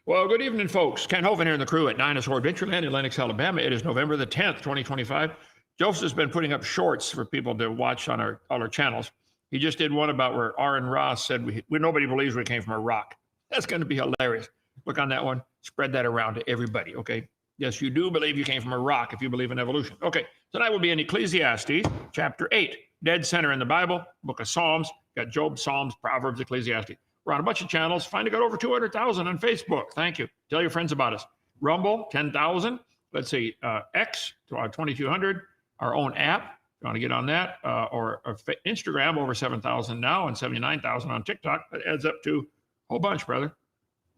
Well, good evening, folks. Ken Hovind here in the crew at Dinosaur Adventureland in Lenox, Alabama. It is November the 10th, 2025. Joseph's been putting up shorts for people to watch on all our channels. He just did one about where Aaron Ross said nobody believes we came from a rock. That's going to be hilarious. Look on that one. Spread that around to everybody, okay? Yes, you do believe you came from a rock if you believe in evolution. Okay, tonight will be in Ecclesiastes, chapter 8, dead center in the Bible, book of Psalms. Got Job, Psalms, Proverbs, Ecclesiastes. We're on a bunch of channels. Finally got over 200,000 on Facebook. Thank you. Tell your friends about us. Rumble, 10,000. Let's see, X, 2,200. Our own app, if you want to get on that, or Instagram, over 7,000 now, and 79,000 on TikTok. That adds up to a whole bunch, brother.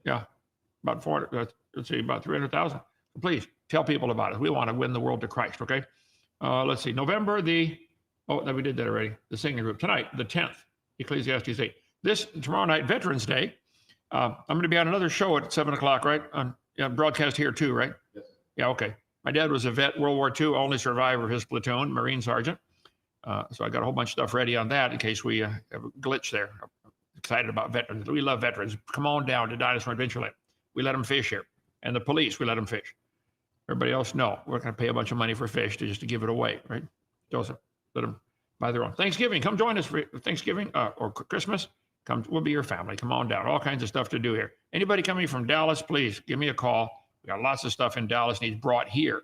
Yeah, about 400, let's see, about 300,000. Please tell people about it. We want to win the world to Christ, okay? Let's see, November we did that already. The singing group. Tonight, the 10th, Ecclesiastes 8. Tomorrow night, Veterans Day. I'm going to be on another show at 7 o'clock, right? On broadcast here too, right? Yes. Yeah, okay. My dad was a vet, World War II, only survivor of his platoon, Marine Sergeant. So I got a whole bunch of stuff ready on that in case we have a glitch there. I'm excited about veterans. We love veterans. Come on down to Dinosaur Adventureland. We let them fish here. And the police, we let them fish. Everybody else, no. We're going to pay a bunch of money for fish just to give it away, right? Joseph, let them buy their own. Thanksgiving, come join us for Thanksgiving or Christmas. We'll be your family. Come on down. All kinds of stuff to do here. Anybody coming from Dallas, please give me a call. We got lots of stuff in Dallas needs brought here.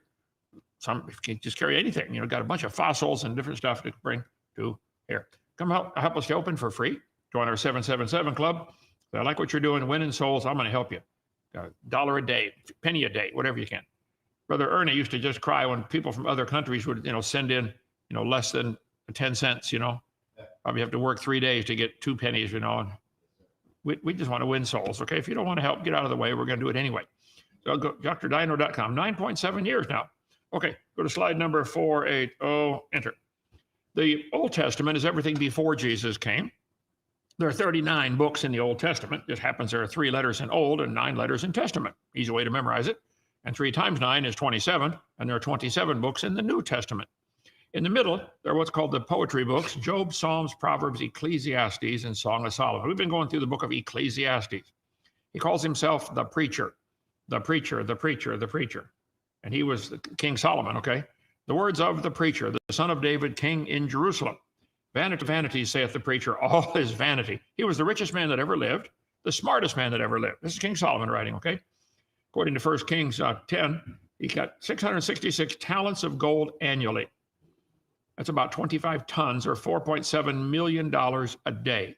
If you can just carry anything, got a bunch of fossils and different stuff to bring to here. Come help us to open for free. Join our 777 club. If I like what you're doing, winning souls. I'm going to help you. $1 a day, penny a day, whatever you can. Brother Ernie used to just cry when people from other countries would, send in, less than 10 cents, Probably have to work 3 days to get 2 pennies, And we just want to win souls, okay? If you don't want to help, get out of the way. We're going to do it anyway. So go drdino.com. 9.7 years now. Okay, go to slide number 480, enter. The Old Testament is everything before Jesus came. There are 39 books in the Old Testament. It happens there are 3 letters in Old and 9 letters in Testament. Easy way to memorize it. And 3 times 9 is 27, and there are 27 books in the New Testament. In the middle, there are what's called the poetry books, Job, Psalms, Proverbs, Ecclesiastes, and Song of Solomon. We've been going through the book of Ecclesiastes. He calls himself the preacher, the preacher, the preacher, the preacher. And he was King Solomon, okay? The words of the preacher, the son of David, king in Jerusalem. Vanity of vanities, saith the preacher, all is vanity. He was the richest man that ever lived, the smartest man that ever lived. This is King Solomon writing, okay? According to 1 Kings 10, he got 666 talents of gold annually. That's about 25 tons or $4.7 million a day.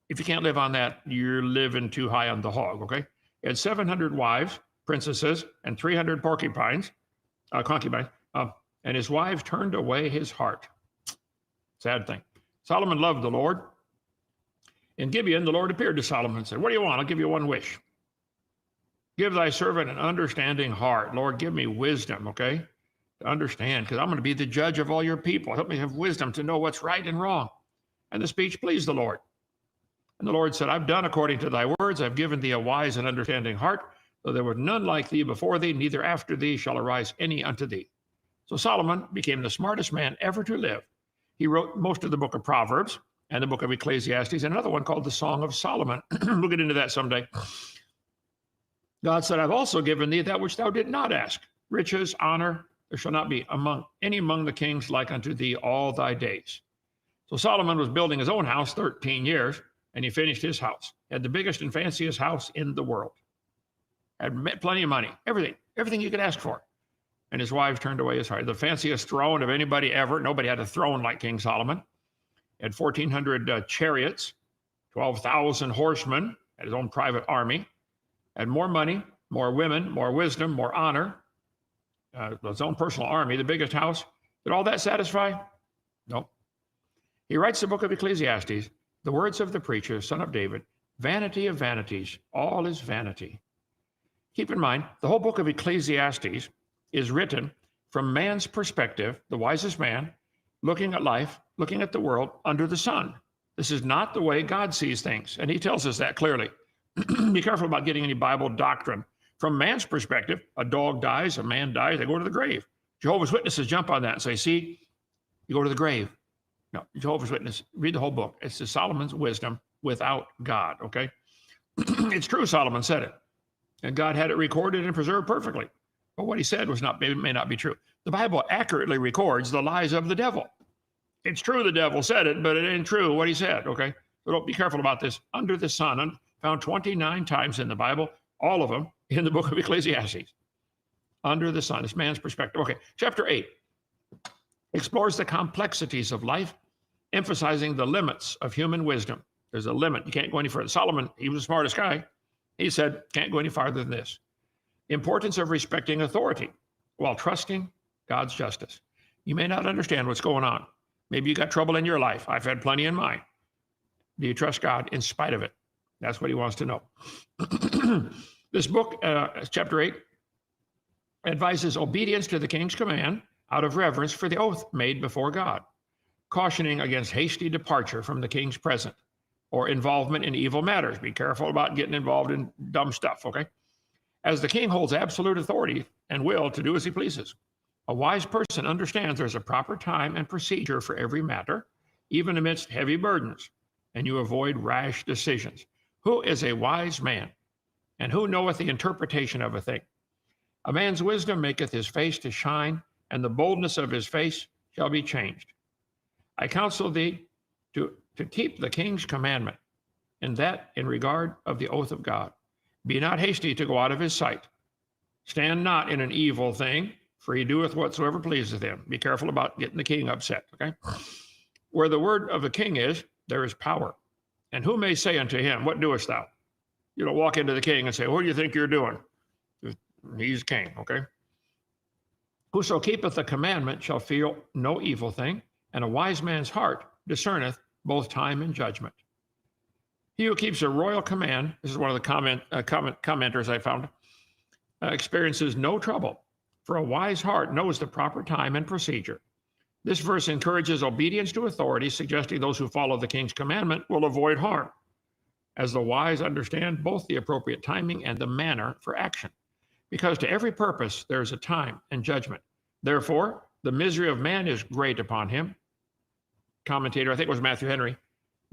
If you can't live on that, you're living too high on the hog, okay? He had 700 wives, princesses, and 300 concubines, and his wives turned away his heart. Sad thing. Solomon loved the Lord. In Gibeon, the Lord appeared to Solomon and said, what do you want? I'll give you one wish. Give thy servant an understanding heart. Lord, give me wisdom, okay? To understand, because I'm going to be the judge of all your people. Help me have wisdom to know what's right and wrong. And the speech pleased the Lord. And the Lord said, I've done according to thy words. I've given thee a wise and understanding heart, though there were none like thee before thee, neither after thee shall arise any unto thee. So Solomon became the smartest man ever to live. He wrote most of the book of Proverbs and the book of Ecclesiastes, and another one called the Song of Solomon. We'll get into that someday. God said, I've also given thee that which thou didst not ask, riches, honor. There shall not be among the kings like unto thee all thy days. So Solomon was building his own house 13 years, and he finished his house. He had the biggest and fanciest house in the world. Had plenty of money, everything you could ask for. And his wives turned away his heart. The fanciest throne of anybody ever. Nobody had a throne like King Solomon. He had 1,400 chariots, 12,000 horsemen, had his own private army, had more money, more women, more wisdom, more honor, his own personal army, the biggest house. Did all that satisfy? No. He writes the book of Ecclesiastes, the words of the preacher, son of David, vanity of vanities, all is vanity. Keep in mind, the whole book of Ecclesiastes is written from man's perspective, the wisest man, looking at life, looking at the world under the sun. This is not the way God sees things, and he tells us that clearly. Be careful about getting any Bible doctrine. From man's perspective, a dog dies, a man dies, they go to the grave. Jehovah's Witnesses jump on that and say, see, you go to the grave. No, Jehovah's Witness, read the whole book. It's the Solomon's wisdom without God, okay? It's true, Solomon said it. And God had it recorded and preserved perfectly. But what he said may not be true. The Bible accurately records the lies of the devil. It's true the devil said it, but it ain't true what he said, okay? So don't be careful about this. Under the sun, found 29 times in the Bible, all of them in the book of Ecclesiastes. Under the sun, it's man's perspective. Okay, chapter 8 explores the complexities of life, emphasizing the limits of human wisdom. There's a limit. You can't go any further. Solomon, he was the smartest guy. He said, can't go any farther than this. Importance of respecting authority while trusting God's justice. You may not understand what's going on. Maybe you got trouble in your life. I've had plenty in mine. Do you trust God in spite of it? That's what he wants to know. This book, chapter 8, advises obedience to the king's command out of reverence for the oath made before God, cautioning against hasty departure from the king's presence or involvement in evil matters. Be careful about getting involved in dumb stuff, okay? As the king holds absolute authority and will to do as he pleases. A wise person understands there's a proper time and procedure for every matter, even amidst heavy burdens, and you avoid rash decisions. Who is a wise man, and who knoweth the interpretation of a thing? A man's wisdom maketh his face to shine, and the boldness of his face shall be changed. I counsel thee to keep the king's commandment, and that in regard of the oath of God. Be not hasty to go out of his sight. Stand not in an evil thing, for he doeth whatsoever pleaseth him. Be careful about getting the king upset, okay? Where the word of the king is, there is power. And who may say unto him, what doest thou? You don't walk into the king and say, what do you think you're doing? He's king, okay? Whoso keepeth the commandment shall feel no evil thing, and a wise man's heart discerneth both time and judgment. He who keeps a royal command, this is one of the commenters I found, experiences no trouble, for a wise heart knows the proper time and procedure. This verse encourages obedience to authority, suggesting those who follow the king's commandment will avoid harm, as the wise understand both the appropriate timing and the manner for action. Because to every purpose there is a time and judgment. Therefore, the misery of man is great upon him. Commentator, I think it was Matthew Henry.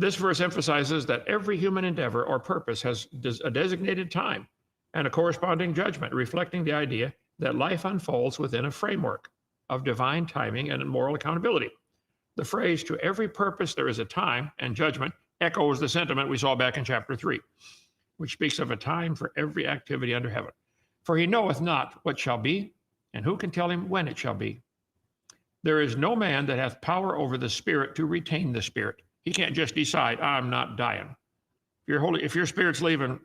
This verse emphasizes that every human endeavor or purpose has a designated time and a corresponding judgment, reflecting the idea that life unfolds within a framework of divine timing and moral accountability. The phrase, to every purpose there is a time and judgment, echoes the sentiment we saw back in chapter 3, which speaks of a time for every activity under heaven. For he knoweth not what shall be, and who can tell him when it shall be? There is no man that hath power over the spirit to retain the spirit. He can't just decide, I'm not dying. If your spirit's leaving,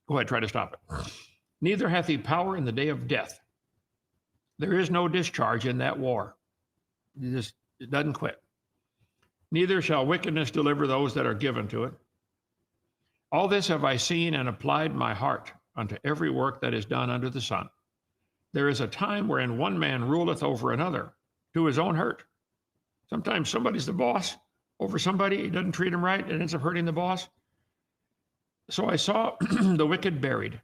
go ahead, try to stop it. Neither hath he power in the day of death. There is no discharge in that war. It doesn't quit. Neither shall wickedness deliver those that are given to it. All this have I seen and applied my heart unto every work that is done under the sun. There is a time wherein one man ruleth over another to his own hurt. Sometimes somebody's the boss over somebody, he doesn't treat him right, and ends up hurting the boss. So I saw the wicked buried,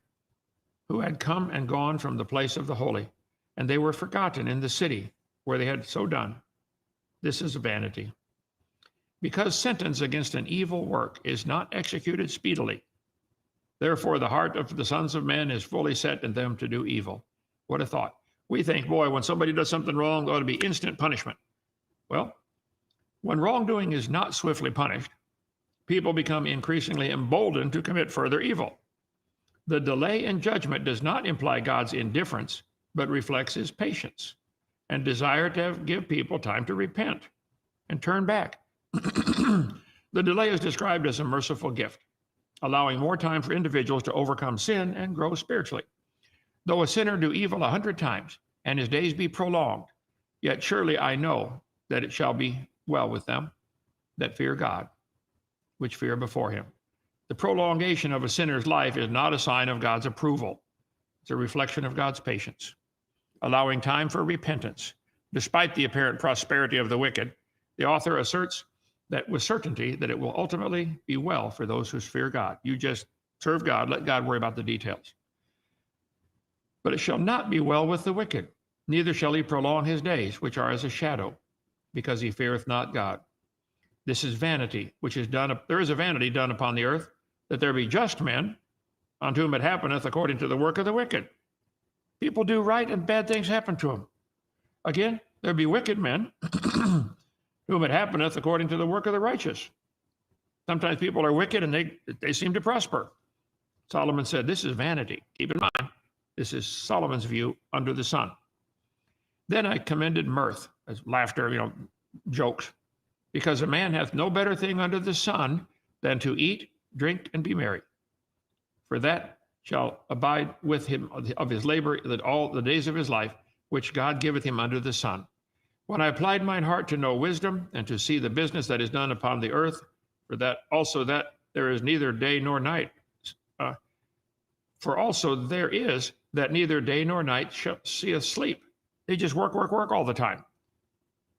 who had come and gone from the place of the holy, and they were forgotten in the city where they had so done. This is vanity. Because sentence against an evil work is not executed speedily, therefore the heart of the sons of men is fully set in them to do evil. What a thought. We think, boy, when somebody does something wrong, there ought to be instant punishment. Well, when wrongdoing is not swiftly punished, people become increasingly emboldened to commit further evil. The delay in judgment does not imply God's indifference, but reflects his patience and desire to give people time to repent and turn back. The delay is described as a merciful gift, allowing more time for individuals to overcome sin and grow spiritually. Though a sinner do evil 100 times, and his days be prolonged, yet surely I know that it shall be well with them that fear God, which fear before him. The prolongation of a sinner's life is not a sign of God's approval. It's a reflection of God's patience, allowing time for repentance. Despite the apparent prosperity of the wicked, the author asserts that with certainty that it will ultimately be well for those who fear God. You just serve God, let God worry about the details. But it shall not be well with the wicked, neither shall he prolong his days, which are as a shadow, because he feareth not God. This is vanity, which is done. There is a vanity done upon the earth, that there be just men, unto whom it happeneth according to the work of the wicked. People do right and bad things happen to them. Again, there be wicked men, whom it happeneth according to the work of the righteous. Sometimes people are wicked and they seem to prosper. Solomon said, this is vanity. Keep in mind, this is Solomon's view under the sun. Then I commended mirth, as laughter, jokes, because a man hath no better thing under the sun than to eat, drink, and be merry. For that shall abide with him of his labor that all the days of his life, which God giveth him under the sun. When I applied mine heart to know wisdom, and to see the business that is done upon the earth, for that also that there is neither day nor night, for also there is that neither day nor night shall see us sleep. They just work all the time.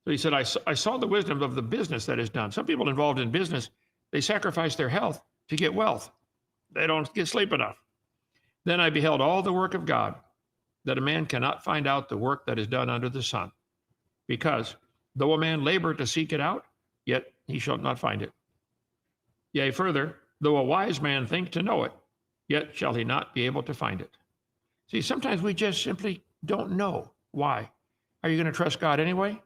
So he said, I saw the wisdom of the business that is done. Some people involved in business, they sacrifice their health to get wealth. They don't get sleep enough. Then I beheld all the work of God, that a man cannot find out the work that is done under the sun. Because though a man labor to seek it out, yet he shall not find it. Yea, further, though a wise man think to know it, yet shall he not be able to find it. See, sometimes we just simply don't know. Why? Are you going to trust God anyway?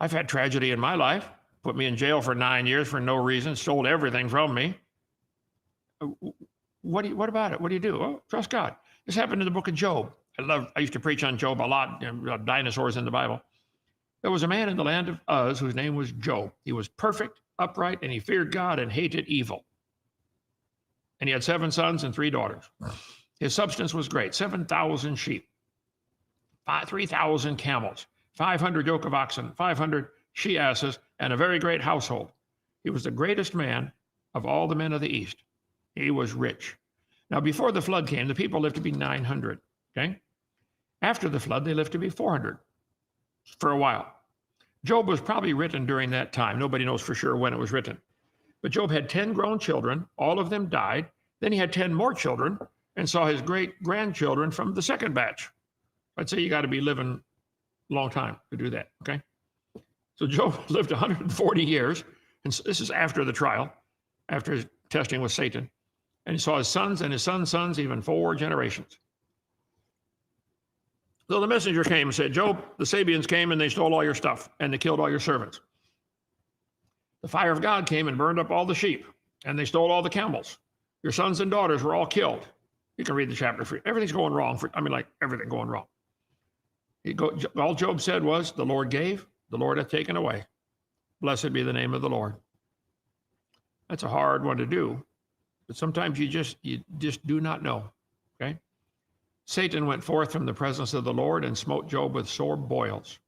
I've had tragedy in my life, put me in jail for 9 years for no reason, stole everything from me. What about it? What do you do? Oh, trust God. This happened in the book of Job. I used to preach on Job a lot, dinosaurs in the Bible. There was a man in the land of Uz whose name was Job. He was perfect, upright, and he feared God and hated evil. And he had 7 sons and 3 daughters. His substance was great, 7,000 sheep, 3,000 camels, 500 yoke of oxen, 500 she-asses, and a very great household. He was the greatest man of all the men of the East. He was rich. Now, before the flood came, the people lived to be 900, okay? After the flood, they lived to be 400 for a while. Job was probably written during that time. Nobody knows for sure when it was written. But Job had 10 grown children. All of them died. Then he had 10 more children and saw his great-grandchildren from the second batch. I'd say you got to be living a long time to do that, okay? So Job lived 140 years, and this is after the trial, after his testing with Satan. And he saw his sons and his sons' sons, even 4 generations. So the messenger came and said, Job, the Sabians came and they stole all your stuff, and they killed all your servants. The fire of God came and burned up all the sheep, and they stole all the camels. Your sons and daughters were all killed. You can read the chapter. Everything's going wrong. Everything going wrong. All Job said was, the Lord gave, the Lord hath taken away. Blessed be the name of the Lord. That's a hard one to do, but sometimes you just do not know, okay? Satan went forth from the presence of the Lord and smote Job with sore boils,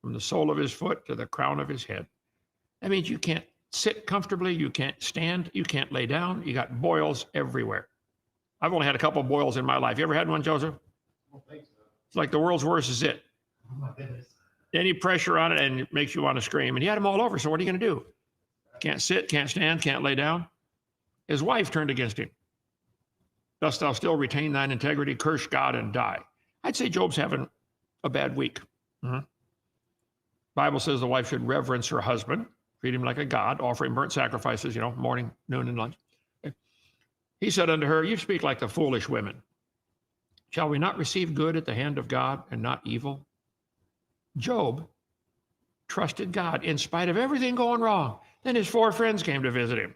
from the sole of his foot to the crown of his head. That means you can't sit comfortably, you can't stand, you can't lay down, you got boils everywhere. I've only had a couple of boils in my life. You ever had one, Joseph? I don't think so. It's like the world's worst is it. Oh my goodness. Any pressure on it and it makes you want to scream. And he had them all over, so what are you going to do? Can't sit, can't stand, can't lay down. His wife turned against him. Dost thou still retain thine integrity? Curse God and die. I'd say Job's having a bad week. Bible says the wife should reverence her husband, treat him like a god, offer him burnt sacrifices, morning, noon, and lunch. Okay. He said unto her, you speak like the foolish women. Shall we not receive good at the hand of God and not evil? Job trusted God in spite of everything going wrong. Then his 4 friends came to visit him.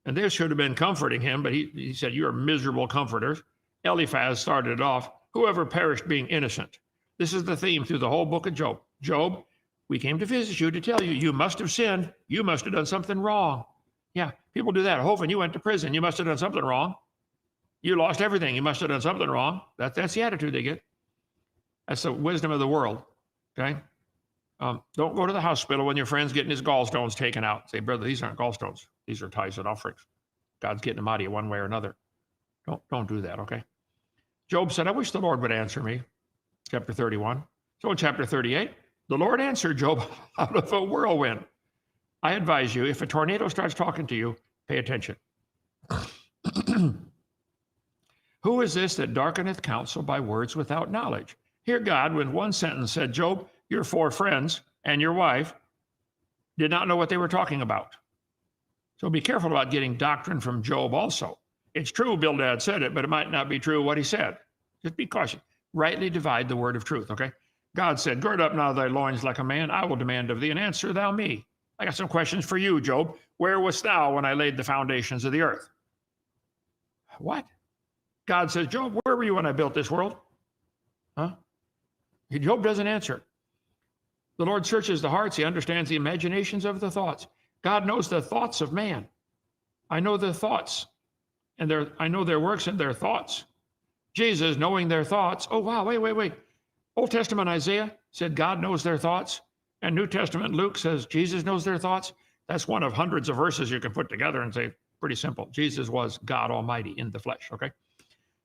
And they should have been comforting him, but he said, you are miserable comforters. Eliphaz started it off, whoever perished being innocent. This is the theme through the whole book of Job. Job, we came to visit you to tell you, you must have sinned. You must have done something wrong. Yeah, people do that. Hovind, you went to prison. You must have done something wrong. You lost everything. You must have done something wrong. That's the attitude they get. That's the wisdom of the world, okay? Don't go to the hospital when your friend's getting his gallstones taken out. Say, brother, these aren't gallstones. These are tithes and offerings. God's getting them out of you one way or another. Don't do that, okay? Job said, I wish the Lord would answer me. Chapter 31. So in chapter 38, the Lord answered Job out of a whirlwind. I advise you, if a tornado starts talking to you, pay attention. Who is this that darkeneth counsel by words without knowledge? Here God, with one sentence, said, Job, your 4 friends and your wife did not know what they were talking about. So be careful about getting doctrine from Job also. It's true Bildad said it, but it might not be true what he said. Just be cautious. Rightly divide the word of truth, okay? God said, gird up now thy loins like a man. I will demand of thee, and answer thou me. I got some questions for you, Job. Where wast thou when I laid the foundations of the earth? What? God says, Job, where were you when I built this world? Huh? Job doesn't answer. The Lord searches the hearts. He understands the imaginations of the thoughts. God knows the thoughts of man. I know the thoughts, and I know their works and their thoughts. Jesus, knowing their thoughts. Oh, wow, wait. Old Testament Isaiah said God knows their thoughts, and New Testament Luke says Jesus knows their thoughts. That's one of hundreds of verses you can put together and say, pretty simple. Jesus was God Almighty in the flesh, okay?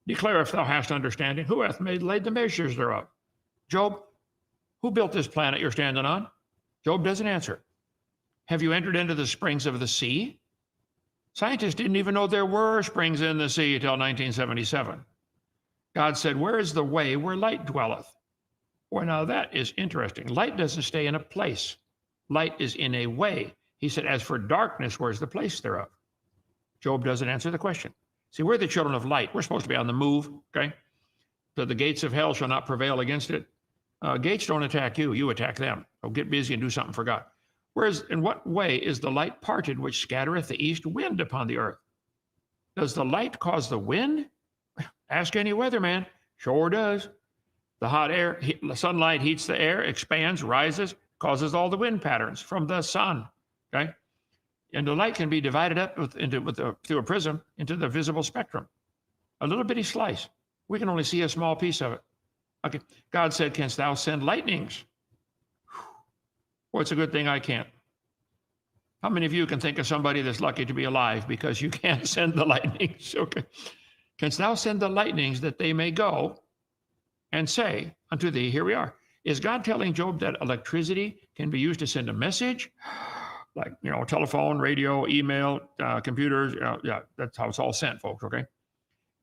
Declare if thou hast understanding. Who hath laid the measures thereof? Job, who built this planet you're standing on? Job doesn't answer. Have you entered into the springs of the sea? Scientists didn't even know there were springs in the sea until 1977. God said, where is the way where light dwelleth? Well, now that is interesting. Light doesn't stay in a place. Light is in a way. He said, as for darkness, where's the place thereof? Job doesn't answer the question. See, we're the children of light. We're supposed to be on the move, okay? So the gates of hell shall not prevail against it. Gates don't attack you. You attack them. So get busy and do something for God. Whereas, in what way is the light parted which scattereth the east wind upon the earth? Does the light cause the wind? Ask any weatherman. Sure does. The hot air, the sunlight heats the air, expands, rises, causes all the wind patterns from the sun, okay? And the light can be divided up through a prism into the visible spectrum. A little bitty slice. We can only see a small piece of it. Okay, God said, canst thou send lightnings? Well, it's a good thing I can't. How many of you can think of somebody that's lucky to be alive because you can't send the lightnings? Okay. Canst thou send the lightnings that they may go and say unto thee, here we are. Is God telling Job that electricity can be used to send a message? Like, telephone, radio, email, computers. Yeah, that's how it's all sent, folks, okay?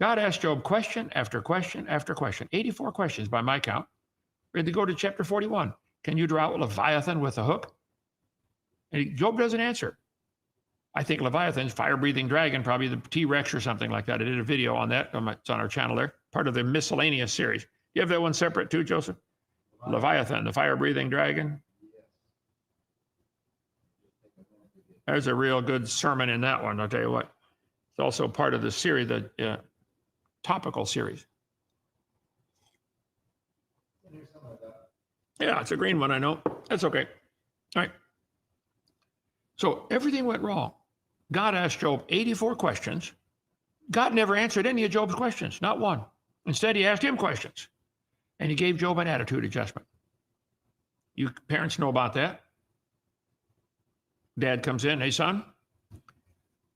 God asked Job question after question after question. 84 questions by my count. Ready to go to chapter 41. Can you draw out Leviathan with a hook? And Job doesn't answer. I think Leviathan's fire-breathing dragon, probably the T-Rex or something like that. I did a video on that. It's on our channel there. Part of the miscellaneous series. You have that one separate too, Joseph? Leviathan, the fire-breathing dragon. There's a real good sermon in that one, I'll tell you what. It's also part of the series, the topical series. Yeah, it's a green one, I know. That's okay. All right. So everything went wrong. God asked Job 84 questions. God never answered any of Job's questions, not one. Instead, he asked him questions. And he gave Job an attitude adjustment. You parents know about that. Dad comes in, hey, son,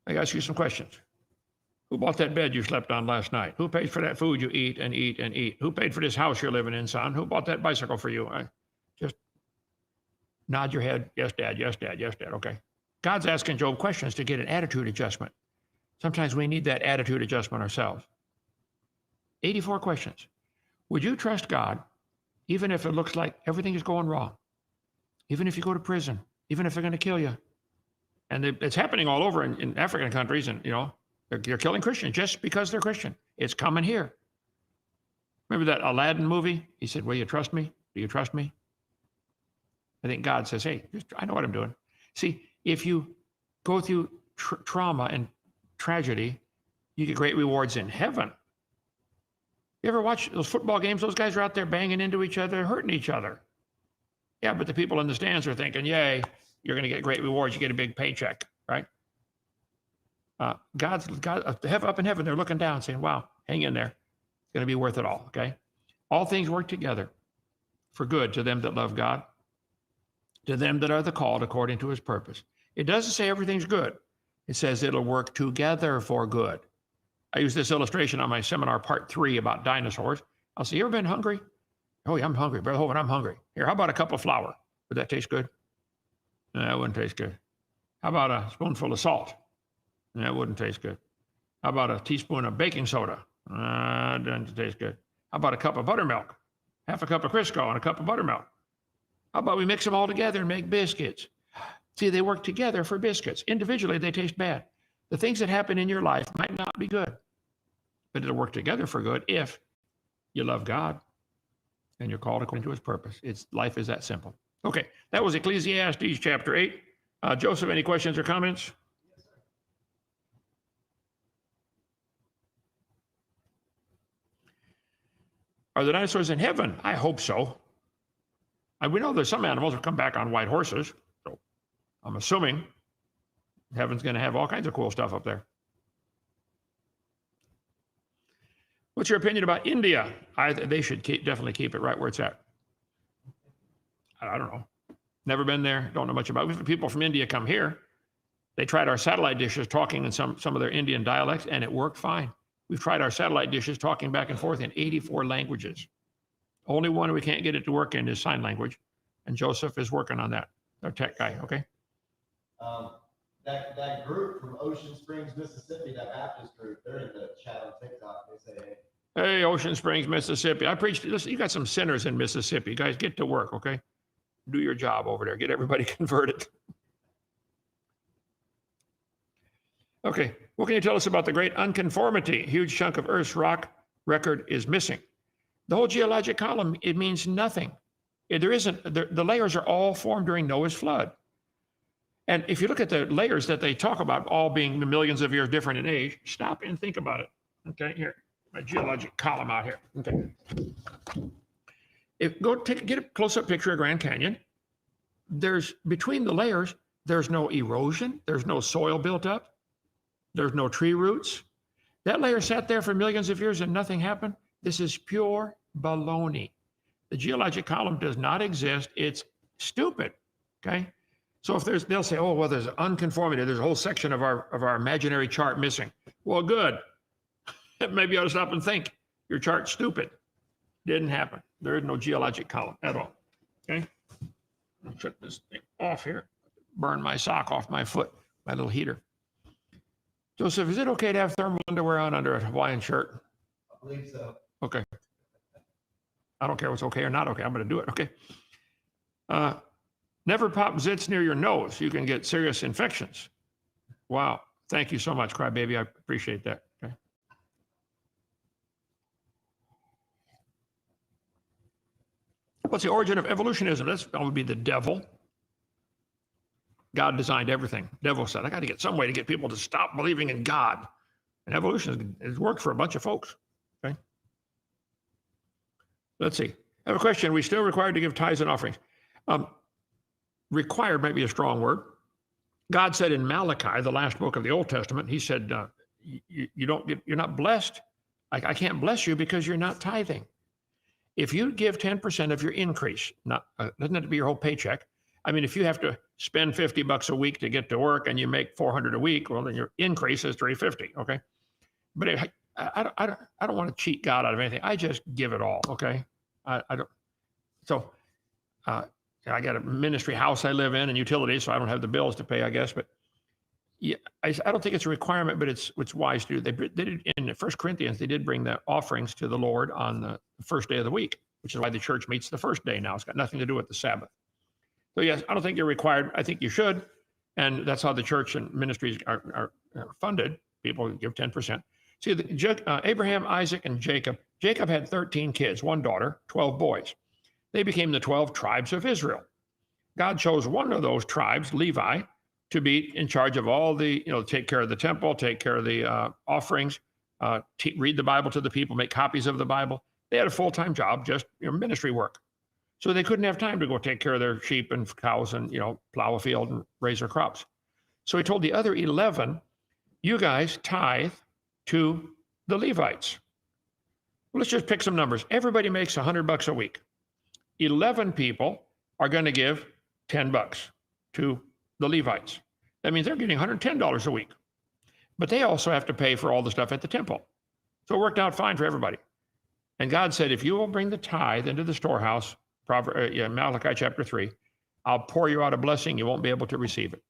I ask you some questions. Who bought that bed you slept on last night? Who paid for that food you eat and eat and eat? Who paid for this house you're living in, son? Who bought that bicycle for you? Just nod your head. Yes, Dad. Yes, Dad. Yes, Dad. Okay. God's asking Job questions to get an attitude adjustment. Sometimes we need that attitude adjustment ourselves. 84 questions. Would you trust God even if it looks like everything is going wrong? Even if you go to prison? Even if they're going to kill you? And it's happening all over in African countries, and they're killing Christians just because they're Christian. It's coming here. Remember that Aladdin movie? He said, will you trust me? Do you trust me? I think God says, hey, I know what I'm doing. See, if you go through trauma and tragedy, you get great rewards in heaven. You ever watch those football games? Those guys are out there banging into each other, hurting each other. Yeah, but the people in the stands are thinking, yay, you're going to get great rewards. You get a big paycheck, right? God up in heaven, they're looking down saying, wow, hang in there. It's going to be worth it all, okay? All things work together for good to them that love God, to them that are the called according to his purpose. It doesn't say everything's good. It says it'll work together for good. I use this illustration on my seminar, part 3, about dinosaurs. I'll say, you ever been hungry? Oh, yeah, I'm hungry. Brother Hovind, I'm hungry. Here, how about a cup of flour? Would that taste good? No, that wouldn't taste good. How about a spoonful of salt? No, that wouldn't taste good. How about a teaspoon of baking soda? It doesn't taste good. How about a cup of buttermilk? Half a cup of Crisco and a cup of buttermilk. How about we mix them all together and make biscuits? See, they work together for biscuits. Individually, they taste bad. The things that happen in your life might not be good, but it'll work together for good if you love God and you're called according to his purpose. Life is that simple. Okay, that was Ecclesiastes chapter 8. Joseph, any questions or comments? Are the dinosaurs in heaven? I hope so. We know there's some animals that come back on white horses, so I'm assuming heaven's going to have all kinds of cool stuff up there. What's your opinion about India? They should definitely keep it right where it's at. I don't know. Never been there. Don't know much about it. We've had people from India come here. They tried our satellite dishes talking in some of their Indian dialects, and it worked fine. We've tried our satellite dishes talking back and forth in 84 languages. Only one we can't get it to work in is sign language, and Joseph is working on that. Our tech guy, okay? That group from Ocean Springs, Mississippi, that Baptist group, they're in the chat on TikTok. They say, hey, Ocean Springs, Mississippi. I preached. Listen, you got some sinners in Mississippi. You guys, get to work, okay? Do your job over there. Get everybody converted. Okay, what can you tell us about the great unconformity? A huge chunk of Earth's rock record is missing. The whole geologic column, it means nothing. There isn't, the layers are all formed during Noah's flood. And if you look at the layers that they talk about, all being millions of years different in age, stop and think about it. Okay, here, my geologic column out here. Okay. Get a close-up picture of Grand Canyon. Between the layers, there's no erosion, there's no soil built up, there's no tree roots. That layer sat there for millions of years and nothing happened. This is pure baloney. The geologic column does not exist. It's stupid, okay? So if they'll say, oh, well, there's unconformity. There's a whole section of our imaginary chart missing. Well, good. Maybe you ought to stop and think. Your chart's stupid. Didn't happen. There is no geologic column at all, okay? I'll shut this thing off here. Burn my sock off my foot, my little heater. Joseph, is it okay to have thermal underwear on under a Hawaiian shirt? I believe so. Okay. I don't care what's okay or not okay. I'm going to do it, okay? Never pop zits near your nose. You can get serious infections. Wow. Thank you so much, Crybaby. I appreciate that. Okay. What's the origin of evolutionism? That would be the devil. God designed everything. Devil said, I got to get some way to get people to stop believing in God. And evolution has worked for a bunch of folks. Okay. Let's see. I have a question. Are we still required to give tithes and offerings? Required might be a strong word. God said in Malachi, the last book of the Old Testament, he said, you're not blessed. I can't bless you because you're not tithing. If you give 10% of your increase, doesn't have to be your whole paycheck. I mean, if you have to spend $50 a week to get to work and you make $400 a week, well, then your increase is $350. Okay. But I don't want to cheat God out of anything. I just give it all. Okay. I don't. So I got a ministry house I live in and utilities, so I don't have the bills to pay, I guess. But yeah, I don't think it's a requirement, but it's wise to do. They did in 1 Corinthians. They did bring the offerings to the Lord on the first day of the week, which is why the church meets the first day now. It's got nothing to do with the Sabbath. So yes, I don't think you're required. I think you should, and that's how the church and ministries are funded. People give 10%. See, Abraham, Isaac, and Jacob. Jacob had 13 kids, 1 daughter, 12 boys. They became the 12 tribes of Israel. God chose one of those tribes, Levi, to be in charge of all the, take care of the temple, take care of the offerings, read the Bible to the people, make copies of the Bible. They had a full-time job, just ministry work. So they couldn't have time to go take care of their sheep and cows and, plow a field and raise their crops. So he told the other 11, you guys tithe to the Levites. Well, let's just pick some numbers. Everybody makes $100 a week. 11 people are going to give $10 to the Levites. That means they're getting $110 a week. But they also have to pay for all the stuff at the temple. So it worked out fine for everybody. And God said, if you will bring the tithe into the storehouse, Malachi chapter 3, I'll pour you out a blessing. You won't be able to receive it.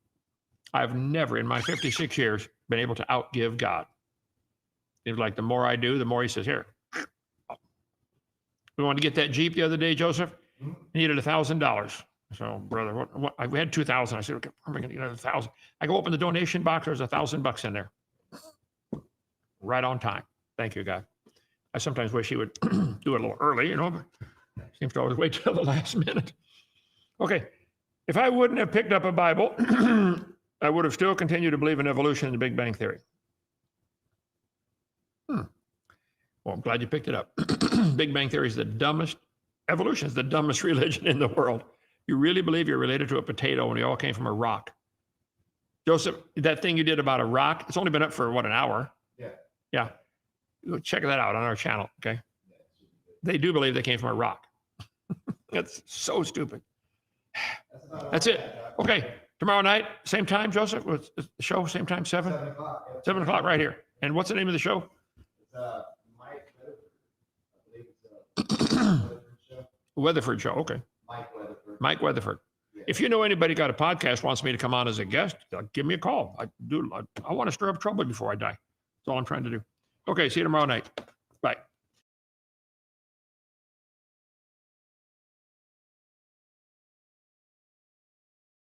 I've never in my 56 years been able to outgive God. It's like the more I do, the more he says, here. We wanted to get that Jeep the other day, Joseph. Needed $1,000. So, brother, we had 2,000. I said, okay, I'm going to get another 1,000. I go open the donation box. There's $1,000 in there. Right on time. Thank you, God. I sometimes wish he would do it a little early, but seems to always wait till the last minute. Okay. If I wouldn't have picked up a Bible, I would have still continued to believe in evolution and the Big Bang Theory. Well, I'm glad you picked it up. Big Bang Theory is the dumbest, evolution is the dumbest religion in the world. You really believe you're related to a potato and we all came from a rock. Joseph, that thing you did about a rock, it's only been up for an hour? Yeah. Yeah. Check that out on our channel, okay? They do believe they came from a rock. That's so stupid. That's it. Okay. Tomorrow night, same time, Joseph? What's the show? Same time, 7? 7 o'clock. Yeah. 7 o'clock right here. And what's the name of the show? It's Mike Weatherford. I believe it's Weatherford show. Weatherford Show. Okay. Mike Weatherford. Mike Weatherford. Yeah. If you know anybody got a podcast, wants me to come on as a guest, give me a call. I want to stir up trouble before I die. That's all I'm trying to do. Okay. See you tomorrow night. Bye.